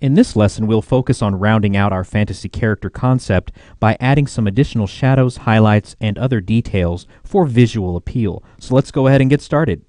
In this lesson, we'll focus on rounding out our fantasy character concept by adding some additional shadows, highlights, and other details for visual appeal. So let's go ahead and get started.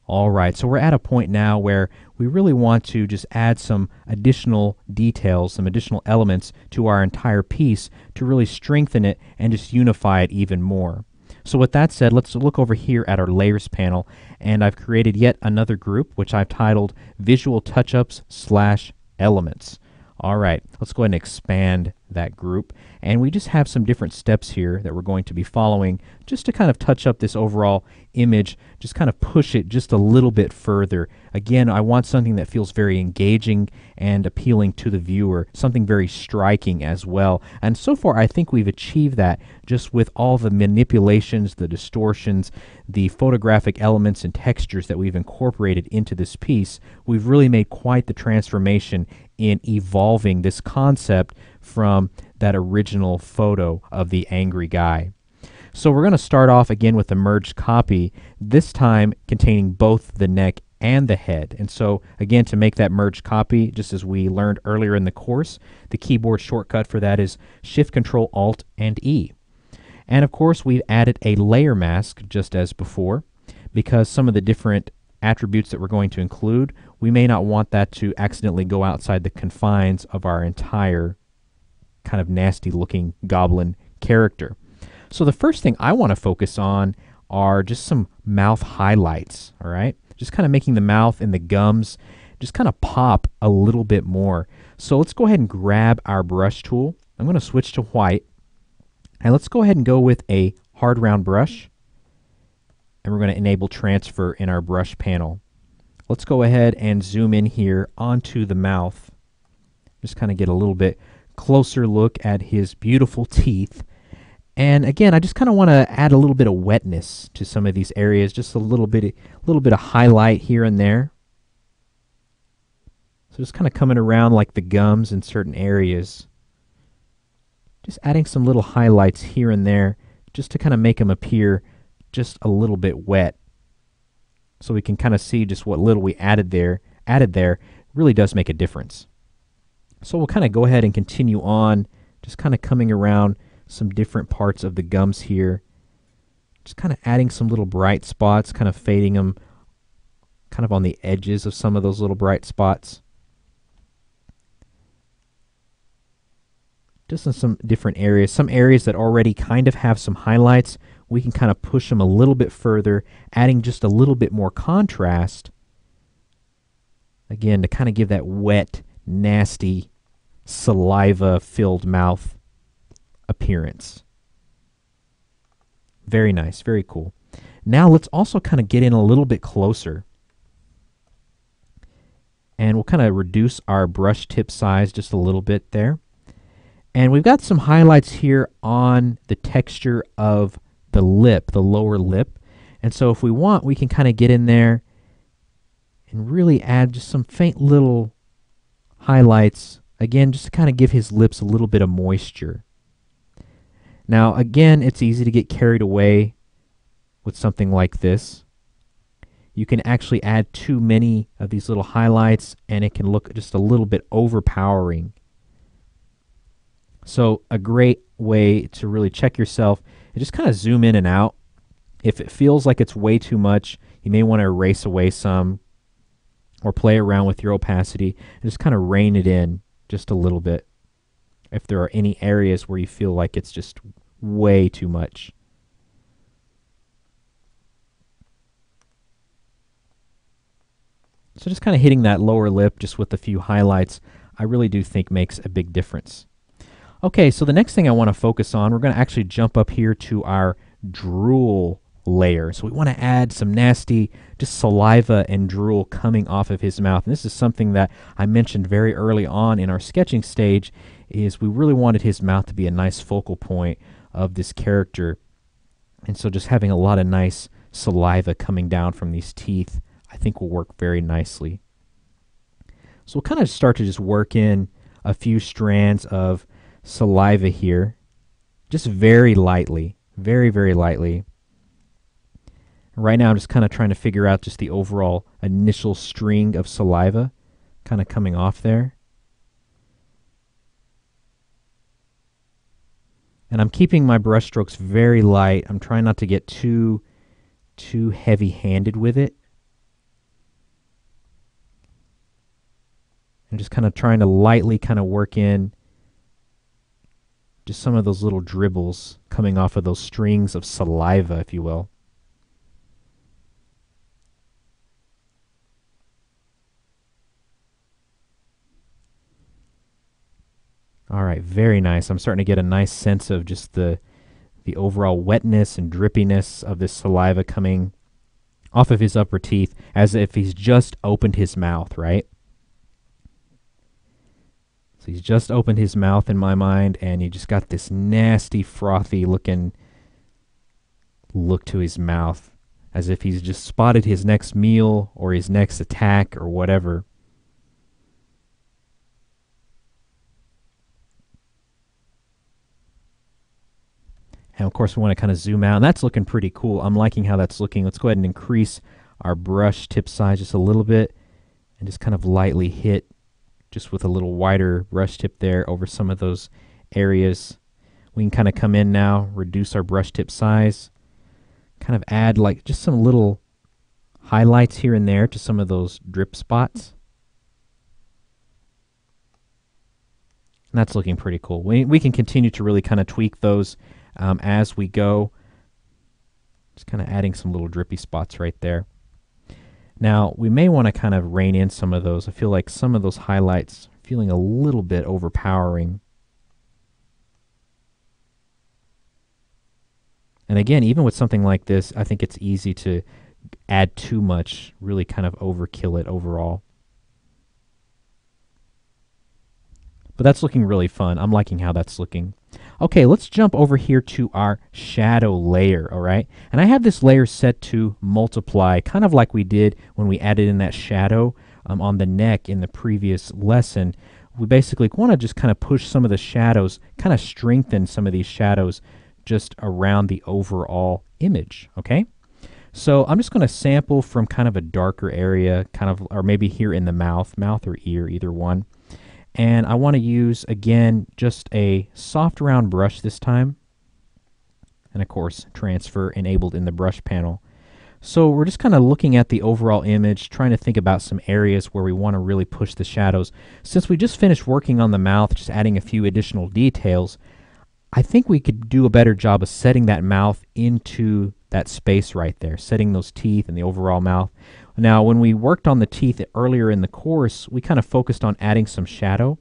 Alright, so we're at a point now where we really want to just add some additional details, some additional elements to our entire piece to really strengthen it and just unify it even more. So with that said, let's look over here at our Layers panel, and I've created yet another group which I've titled Visual Touch-Ups/Elements. Alright, let's go ahead and expand that group, and we just have some different steps here that we're going to be following just to kind of touch up this overall image, just kind of push it just a little bit further. Again, I want something that feels very engaging and appealing to the viewer, something very striking as well. And so far I think we've achieved that just with all the manipulations, the distortions, the photographic elements and textures that we've incorporated into this piece. We've really made quite the transformation in evolving this concept from that original photo of the angry guy. So we're going to start off again with a merged copy, this time containing both the neck and the head. And so again, to make that merged copy, just as we learned earlier in the course, the keyboard shortcut for that is Shift Control Alt and E. And of course, we've added a layer mask just as before, because some of the different attributes that we're going to include, we may not want that to accidentally go outside the confines of our entire kind of nasty looking goblin character. So the first thing I want to focus on are just some mouth highlights, all right? Just kind of making the mouth and the gums just kind of pop a little bit more. So let's go ahead and grab our brush tool. I'm going to switch to white, and let's go ahead and go with a hard round brush, and we're going to enable transfer in our brush panel. Let's go ahead and zoom in here onto the mouth. Just kind of get a little bit closer look at his beautiful teeth. And again, I just kind of want to add a little bit of wetness to some of these areas, just a little bit of highlight here and there. So just kind of coming around like the gums in certain areas. Just adding some little highlights here and there just to kind of make them appear just a little bit wet. So we can kind of see just what little we added there really does make a difference. So we'll kind of go ahead and continue on, just kind of coming around some different parts of the gums here. Just kind of adding some little bright spots, kind of fading them kind of on the edges of some of those little bright spots. Just in some different areas. Some areas that already kind of have some highlights, we can kind of push them a little bit further, adding just a little bit more contrast. Again, to kind of give that wet, nasty, saliva-filled mouth appearance. Very nice, very cool. Now let's also kind of get in a little bit closer, and we'll kind of reduce our brush tip size just a little bit there. And we've got some highlights here on the texture of the lip, the lower lip. And so if we want, we can kind of get in there and really add just some faint little highlights, again, just to kind of give his lips a little bit of moisture. Now, again, it's easy to get carried away with something like this. You can actually add too many of these little highlights, and it can look just a little bit overpowering. So a great way to really check yourself is just kind of zoom in and out. If it feels like it's way too much, you may want to erase away some or play around with your opacity and just kind of rein it in just a little bit if there are any areas where you feel like it's just way too much. So just kind of hitting that lower lip just with a few highlights, I really do think makes a big difference. Okay, so the next thing I want to focus on, we're going to actually jump up here to our drool layer. So we want to add some nasty, just saliva and drool coming off of his mouth. And this is something that I mentioned very early on in our sketching stage, is we really wanted his mouth to be a nice focal point of this character. And so just having a lot of nice saliva coming down from these teeth, I think will work very nicely. So we'll kind of start to just work in a few strands of saliva here, just very lightly, very, very lightly. Right now I'm just kind of trying to figure out just the overall initial string of saliva. kind of coming off there. And I'm keeping my brush strokes very light. I'm trying not to get too heavy-handed with it. I'm just kind of trying to lightly kind of work in just some of those little dribbles coming off of those strings of saliva, if you will. All right, very nice. I'm starting to get a nice sense of just the overall wetness and drippiness of this saliva coming off of his upper teeth as if he's just opened his mouth, right? So he's just opened his mouth in my mind, and you just got this nasty, frothy looking look to his mouth as if he's just spotted his next meal or his next attack or whatever. And of course, we want to kind of zoom out, and that's looking pretty cool. I'm liking how that's looking. Let's go ahead and increase our brush tip size just a little bit and just kind of lightly hit just with a little wider brush tip there over some of those areas. We can kind of come in now, reduce our brush tip size, kind of add like just some little highlights here and there to some of those drip spots. And that's looking pretty cool. We can continue to really kind of tweak those as we go. Just kind of adding some little drippy spots right there. Now, we may want to kind of rein in some of those. I feel like some of those highlights are feeling a little bit overpowering. And again, even with something like this, I think it's easy to add too much, really kind of overkill it overall. But that's looking really fun. I'm liking how that's looking. Okay, let's jump over here to our shadow layer, all right? And I have this layer set to multiply, kind of like we did when we added in that shadow on the neck in the previous lesson. We basically want to just kind of push some of the shadows, kind of strengthen some of these shadows just around the overall image, okay? So I'm just going to sample from kind of a darker area, kind of, or maybe here in the mouth or ear, either one. And I want to use, again, just a soft round brush this time. And of course, transfer enabled in the brush panel. So we're just kind of looking at the overall image, trying to think about some areas where we want to really push the shadows. Since we just finished working on the mouth, just adding a few additional details, I think we could do a better job of setting that mouth into that space right there, setting those teeth and the overall mouth. Now, when we worked on the teeth earlier in the course, we kind of focused on adding some shadow.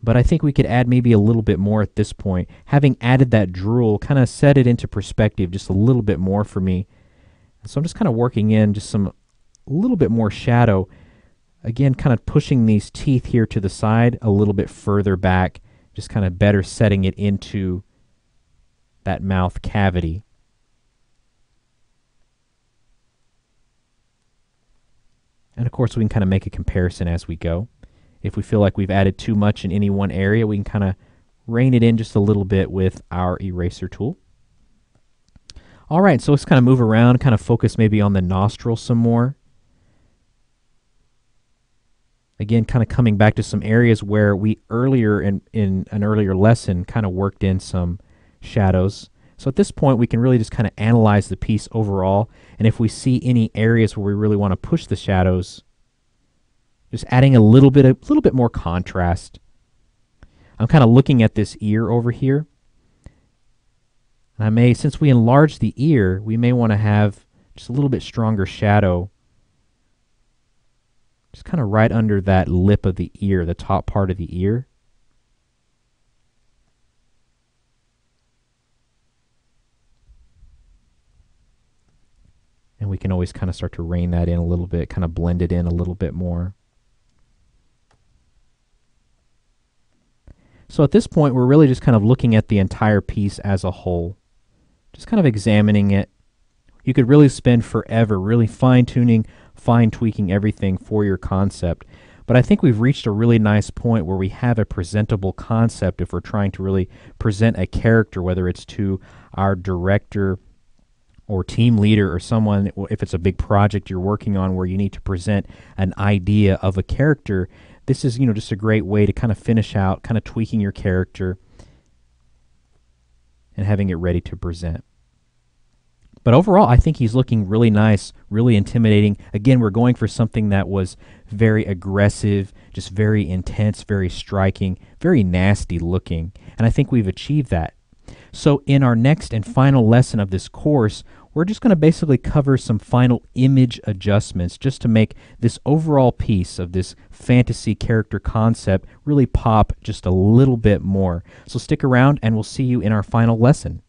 But I think we could add maybe a little bit more at this point. Having added that drool, kind of set it into perspective just a little bit more for me. So I'm just kind of working in just a little bit more shadow. Again, kind of pushing these teeth here to the side a little bit further back, just kind of better setting it into that mouth cavity. And of course, we can kind of make a comparison as we go. If we feel like we've added too much in any one area, we can kind of rein it in just a little bit with our eraser tool. All right, so let's kind of move around, kind of focus maybe on the nostril some more. Again, kind of coming back to some areas where we earlier in an earlier lesson kind of worked in some shadows. So at this point, we can really just kind of analyze the piece overall. And if we see any areas where we really want to push the shadows, just adding a little bit more contrast. I'm kind of looking at this ear over here. And I may, since we enlarge the ear, we may want to have just a little bit stronger shadow. Just kind of right under that lip of the ear, the top part of the ear. And we can always kind of start to rein that in a little bit, kind of blend it in a little bit more. So at this point, we're really just kind of looking at the entire piece as a whole. Just kind of examining it. You could really spend forever really fine-tuning, fine-tweaking everything for your concept. But I think we've reached a really nice point where we have a presentable concept if we're trying to really present a character, whether it's to our director or team leader or someone, if it's a big project you're working on where you need to present an idea of a character, this is, just a great way to kind of finish out, kind of tweaking your character and having it ready to present. But overall, I think he's looking really nice, really intimidating. Again, we're going for something that was very aggressive, just very intense, very striking, very nasty looking. And I think we've achieved that. So in our next and final lesson of this course, we're just going to basically cover some final image adjustments just to make this overall piece of this fantasy character concept really pop just a little bit more. So stick around and we'll see you in our final lesson.